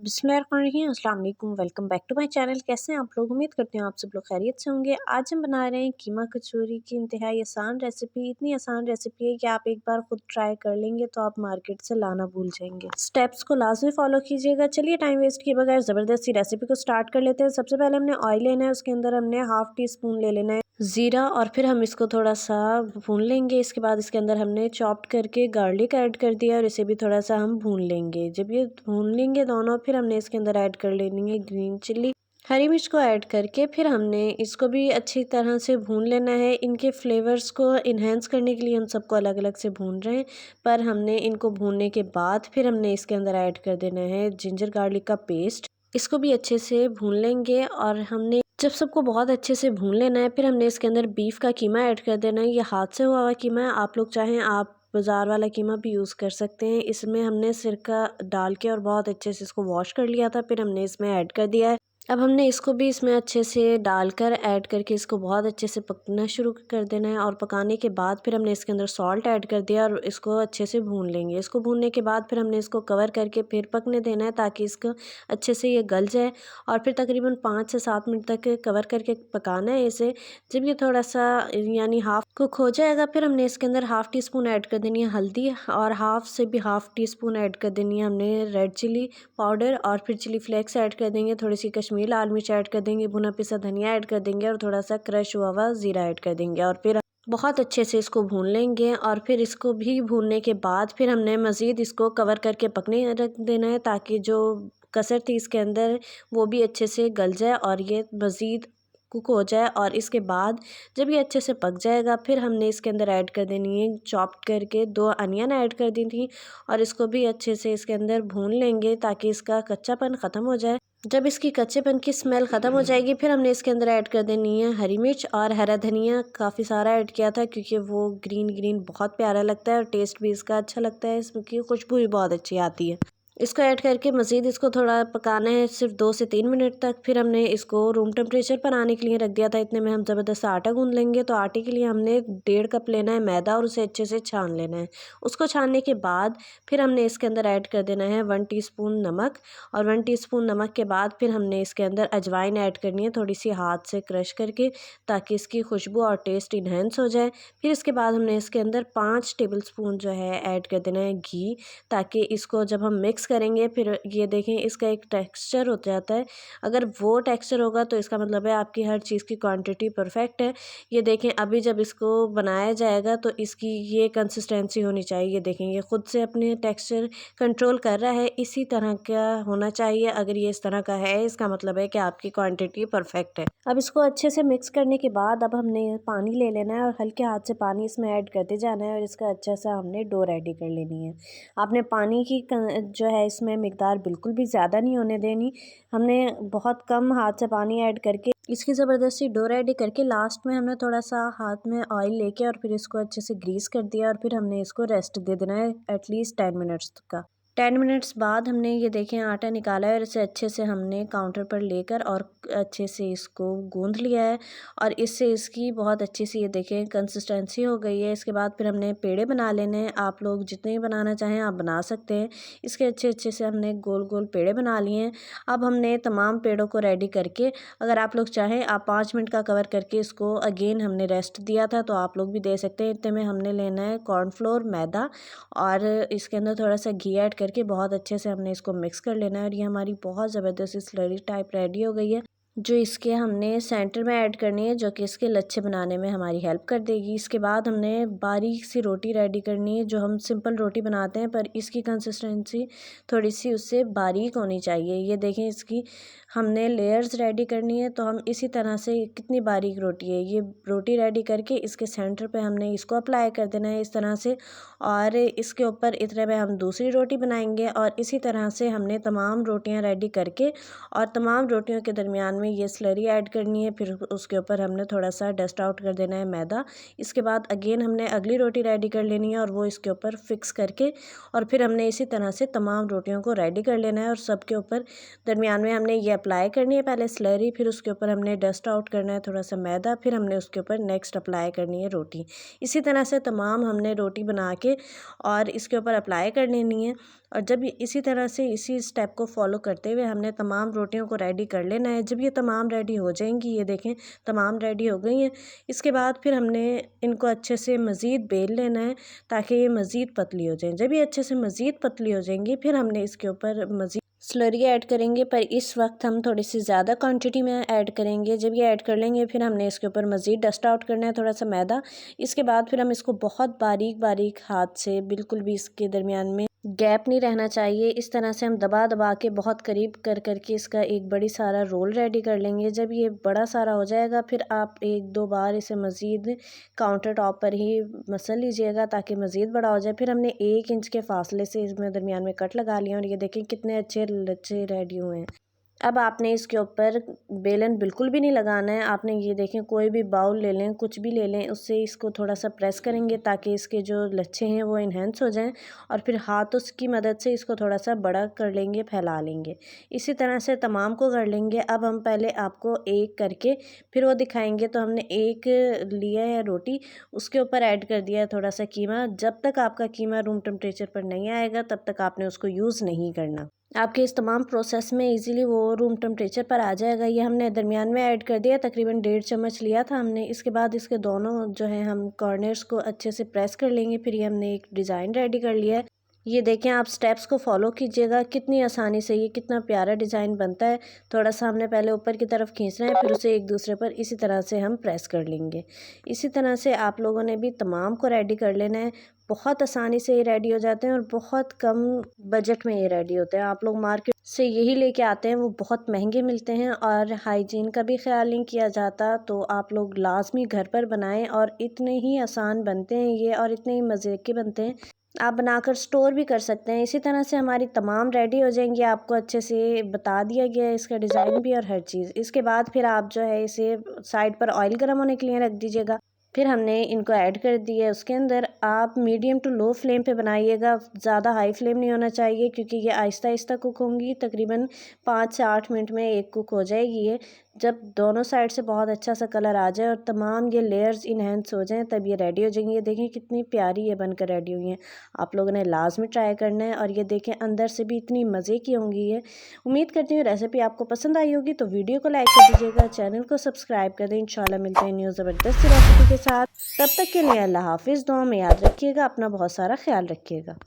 बिस्मिल्लाहिर्रहमानिर्रहीम, अस्सलाम वालेकुम। Welcome back to my channel. कैसे हैं आप लोग? उम्मीद करते हैं आप सब लोग खैरियत से होंगे। आज हम बना रहे हैं कीमा कचौरी की इंतहाई आसान रेसिपी। इतनी आसान रेसिपी है कि आप एक बार खुद ट्राई कर लेंगे तो आप मार्केट से लाना भूल जाएंगे। स्टेप्स को लाजमी फॉलो कीजिएगा। चलिए टाइम वेस्ट किए बगैर ज़बरदस्ती रेसिपी को स्टार्ट कर लेते हैं। सबसे पहले हमने ऑयल लेना है, उसके अंदर हमने हाफ़ टी स्पून ले लेना है ज़ीरा और फिर हम इसको थोड़ा सा भून लेंगे। इसके बाद इसके अंदर हमने चॉप्ड करके गार्लिक ऐड कर दिया और इसे भी थोड़ा सा हम भून लेंगे। जब ये भून लेंगे दोनों, फिर हमने इसके अंदर ऐड कर लेनी है ग्रीन चिल्ली, हरी मिर्च को ऐड करके फिर हमने इसको भी अच्छी तरह से भून लेना है। इनके फ्लेवर्स को इन्हेंस करने के लिए हम सबको अलग अलग से भून रहे हैं, पर हमने इनको भूनने के बाद फिर हमने इसके अंदर ऐड कर देना है जिंजर गार्लिक का पेस्ट। इसको भी अच्छे से भून लेंगे और हमने जब सबको बहुत अच्छे से भून लेना है, फिर हमने इसके अंदर बीफ का कीमा ऐड कर देना है। ये हाथ से हुआ हुआ कीमा है, आप लोग चाहें आप बाज़ार वाला कीमा भी यूज़ कर सकते हैं। इसमें हमने सिरका डाल के और बहुत अच्छे से इसको वॉश कर लिया था, फिर हमने इसमें ऐड कर दिया है। अब हमने इसको भी इसमें अच्छे से डालकर ऐड करके इसको बहुत अच्छे से पकना शुरू कर देना है और पकाने के बाद फिर हमने इसके अंदर सॉल्ट ऐड कर दिया और इसको अच्छे से भून लेंगे। इसको भूनने के बाद फिर हमने इसको कवर करके फिर पकने देना है ताकि इसको अच्छे से ये गल जाए और फिर तकरीबन 5 से 7 मिनट तक कवर करके पकाना है इसे। जब ये थोड़ा सा यानी हाफ़ कुक हो जाएगा, फिर हमने इसके अंदर हाफ़ टी स्पून ऐड कर देनी है हल्दी और हाफ़ से भी हाफ़ टी स्पून ऐड कर देनी है हमने रेड चिली पाउडर और फिर चिली फ्लेक्स ऐड कर देंगे, थोड़ी सी कश्मीरी लाल मिर्च ऐड कर देंगे, भुना पिसा धनिया ऐड कर देंगे और थोड़ा सा क्रश हुआ हुआ ज़ीरा ऐड कर देंगे और फिर बहुत अच्छे से इसको भून लेंगे। और फिर इसको भी भूनने के बाद फिर हमने मज़ीद इसको कवर करके पकने रख देना है ताकि जो कसर थी इसके अंदर वो भी अच्छे से गल जाए और ये मज़ीद कुक हो जाए। और इसके बाद जब ये अच्छे से पक जाएगा, फिर हमने इसके अंदर ऐड कर देनी है चॉप्ड करके 2 अनियन ऐड कर दी थी और इसको भी अच्छे से इसके अंदर भून लेंगे ताकि इसका कच्चापन ख़त्म हो जाए। जब इसकी कच्चेपन की स्मेल ख़त्म हो जाएगी, फिर हमने इसके अंदर ऐड कर देनी है हरी मिर्च और हरा धनिया। काफ़ी सारा ऐड किया था क्योंकि वो ग्रीन ग्रीन बहुत प्यारा लगता है और टेस्ट भी इसका अच्छा लगता है, इसकी खुशबू भी बहुत अच्छी आती है। इसको ऐड करके मज़ीद इसको थोड़ा पकाना है सिर्फ 2 से 3 मिनट तक। फिर हमने इसको रूम टेम्परेचर पर आने के लिए रख दिया था। इतने में हम ज़बरदस्त आटा गूँध लेंगे। तो आटे के लिए हमने 1.5 कप लेना है मैदा और उसे अच्छे से छान लेना है। उसको छानने के बाद फिर हमने इसके अंदर ऐड कर देना है 1 टीस्पून नमक और 1 टीस्पून नमक के बाद फिर हमने इसके अंदर अजवाइन ऐड करनी है थोड़ी सी हाथ से क्रश करके ताकि इसकी खुशबू और टेस्ट इन्हेंस हो जाए। फिर इसके बाद हमने इसके अंदर 5 टेबलस्पून जो है ऐड कर देना है घी, ताकि इसको जब हम मिक्स करेंगे फिर ये देखें इसका एक टेक्सचर हो जाता है। अगर वो टेक्सचर होगा तो इसका मतलब है आपकी हर चीज़ की क्वांटिटी परफेक्ट है। ये देखें अभी जब इसको बनाया जाएगा तो इसकी ये कंसिस्टेंसी होनी चाहिए। ये देखें ये ख़ुद से अपने टेक्सचर कंट्रोल कर रहा है, इसी तरह का होना चाहिए। अगर ये इस तरह का है इसका मतलब है कि आपकी क्वांटिटी परफेक्ट है। अब इसको अच्छे से मिक्स करने के बाद अब हमने पानी ले लेना है और हल्के हाथ से पानी इसमें ऐड करते जाना है और इसका अच्छा सा हमने डो रेडी कर लेनी है। आपने पानी की जो है इसमें मिकदार बिल्कुल भी ज़्यादा नहीं होने देनी। हमने बहुत कम हाथ से पानी ऐड करके इसकी ज़बरदस्ती डो रेडी करके लास्ट में हमने थोड़ा सा हाथ में ऑयल लेके और फिर इसको अच्छे से ग्रीस कर दिया और फिर हमने इसको रेस्ट दे देना है एटलीस्ट 10 मिनट्स का। 10 मिनट्स बाद हमने ये देखें आटा निकाला है और इसे अच्छे से हमने काउंटर पर लेकर और अच्छे से इसको गूंथ लिया है और इससे इसकी बहुत अच्छी सी ये देखें कंसिस्टेंसी हो गई है। इसके बाद फिर हमने पेड़े बना लेने हैं। आप लोग जितने ही बनाना चाहें आप बना सकते हैं। इसके अच्छे अच्छे से हमने गोल गोल पेड़े बना लिए हैं। अब हमने तमाम पेड़ों को रेडी करके अगर आप लोग चाहें आप 5 मिनट का कवर करके इसको अगेन हमने रेस्ट दिया था तो आप लोग भी दे सकते हैं। इतने में हमने लेना है कॉर्नफ्लोर मैदा और इसके अंदर थोड़ा सा घी ऐड करके बहुत अच्छे से हमने इसको मिक्स कर लेना है और ये हमारी बहुत ज़बरदस्त स्लरी टाइप रेडी हो गई है, जो इसके हमने सेंटर में ऐड करनी है, जो कि इसके लच्छे बनाने में हमारी हेल्प कर देगी। इसके बाद हमने बारीक सी रोटी रेडी करनी है, जो हम सिंपल रोटी बनाते हैं पर इसकी कंसिस्टेंसी थोड़ी सी उससे बारीक होनी चाहिए। ये देखें इसकी हमने लेयर्स रेडी करनी है, तो हम इसी तरह से कितनी बारीक रोटी है ये रोटी रेडी करके इसके सेंटर पे हमने इसको अप्लाई कर देना है इस तरह से और इसके ऊपर इतने में हम दूसरी रोटी बनाएंगे और इसी तरह से हमने तमाम रोटियां रेडी करके और तमाम रोटियों के दरमियान में ये स्लरी ऐड करनी है। फिर उसके ऊपर हमने थोड़ा सा डस्ट आउट कर देना है मैदा। इसके बाद अगेन हमने अगली रोटी रेडी कर लेनी है और वो इसके ऊपर फिक्स करके और फिर हमने इसी तरह से तमाम रोटियों को रेडी कर लेना है और सबके ऊपर दरमियान में हमने ये अप्लाई करनी है पहले स्लरी, फिर उसके ऊपर हमने डस्ट आउट करना है थोड़ा सा मैदा, फिर हमने उसके ऊपर नेक्स्ट अप्लाई करनी है रोटी। इसी तरह से तमाम हमने रोटी बना के और इसके ऊपर अप्लाई कर लेनी है और जब इसी तरह से इसी स्टेप को फॉलो करते हुए हमने तमाम रोटियों को रेडी कर लेना है। जब ये तमाम रेडी हो जाएंगी, ये देखें तमाम रेडी हो गई हैं, इसके बाद फिर हमने इनको अच्छे से मज़ीद बेल लेना है ताकि ये मज़ीद पतली हो जाएं। जब ये अच्छे से मज़ीद पतली हो जाएंगी फिर हमने इसके ऊपर मज़ीद स्लरी ऐड करेंगे, पर इस वक्त हम थोड़ी सी ज़्यादा क्वांटिटी में ऐड करेंगे। जब ये ऐड कर लेंगे फिर हमने इसके ऊपर मज़ीद डस्ट आउट करना है थोड़ा सा मैदा। इसके बाद फिर हम इसको बहुत बारीक बारीक हाथ से, बिल्कुल भी इसके दरमियान में गैप नहीं रहना चाहिए, इस तरह से हम दबा दबा के बहुत करीब कर करके इसका एक बड़ी सारा रोल रेडी कर लेंगे। जब ये बड़ा सारा हो जाएगा फिर आप एक दो बार इसे मज़ीद काउंटर टॉप पर ही मसल लीजिएगा ताकि मज़ीद बड़ा हो जाए। फिर हमने 1 इंच के फासले से इसमें दरमियान में कट लगा लिया और ये देखें कितने अच्छे लच्छे रेडी हुए हैं। अब आपने इसके ऊपर बेलन बिल्कुल भी नहीं लगाना है। आपने ये देखें कोई भी बाउल ले लें, कुछ भी ले लें, उससे इसको थोड़ा सा प्रेस करेंगे ताकि इसके जो लच्छे हैं वो इन्हेंस हो जाएं और फिर हाथों की मदद से इसको थोड़ा सा बड़ा कर लेंगे, फैला लेंगे। इसी तरह से तमाम को कर लेंगे। अब हम पहले आपको एक करके फिर वो दिखाएंगे। तो हमने एक लिया है रोटी, उसके ऊपर ऐड कर दिया है थोड़ा सा कीमा। जब तक आपका कीमा रूम टेम्परेचर पर नहीं आएगा तब तक आपने उसको यूज़ नहीं करना। आपके इस तमाम प्रोसेस में इजीली वो रूम टेम्परेचर पर आ जाएगा। ये हमने दरमियान में ऐड कर दिया, तकरीबन 1.5 चम्मच लिया था हमने। इसके बाद इसके दोनों जो है हम कॉर्नर्स को अच्छे से प्रेस कर लेंगे। फिर ये हमने एक डिज़ाइन रेडी कर लिया है। ये देखें, आप स्टेप्स को फॉलो कीजिएगा, कितनी आसानी से ये कितना प्यारा डिज़ाइन बनता है। थोड़ा सा हमने पहले ऊपर की तरफ खींचना है, फिर उसे एक दूसरे पर इसी तरह से हम प्रेस कर लेंगे। इसी तरह से आप लोगों ने भी तमाम को रेडी कर लेना है। बहुत आसानी से ये रेडी हो जाते हैं और बहुत कम बजट में ये रेडी होते हैं। आप लोग मार्केट से यही लेके आते हैं, वो बहुत महंगे मिलते हैं और हाइजीन का भी ख्याल नहीं किया जाता। तो आप लोग लाजमी घर पर बनाएं और इतने ही आसान बनते हैं ये और इतने ही मज़े के बनते हैं। आप बनाकर स्टोर भी कर सकते हैं। इसी तरह से हमारी तमाम रेडी हो जाएंगी। आपको अच्छे से बता दिया गया है इसका डिज़ाइन भी और हर चीज़। इसके बाद फिर आप जो है इसे साइड पर ऑयल गर्म होने के लिए रख दीजिएगा। फिर हमने इनको ऐड कर दिया है उसके अंदर। आप मीडियम टू लो फ्लेम पे बनाइएगा, ज़्यादा हाई फ्लेम नहीं होना चाहिए क्योंकि ये आहिस्ता आहिस्ता कुक होंगी। तकरीबन 5 से 8 मिनट में एक कुक हो जाएगी ये। जब दोनों साइड से बहुत अच्छा सा कलर आ जाए और तमाम ये लेयर्स इन्हेंस हो जाएं तब ये रेडी हो जाएंगी। ये देखें कितनी प्यारी ये बनकर रेडी हुई हैं। आप लोगों ने लाजमी ट्राई करना है और ये देखें अंदर से भी इतनी मज़े की होंगी ये। उम्मीद करती हूँ रेसिपी आपको पसंद आई होगी। तो वीडियो को लाइक कर दीजिएगा, चैनल को सब्सक्राइब कर दें। इंशाल्लाह मिलते हैं न्यू ज़बरदस्त रेसिपी के साथ। तब तक के लिए अल्लाह हाफिज़। दुआ में याद रखिएगा, अपना बहुत सारा ख्याल रखिएगा।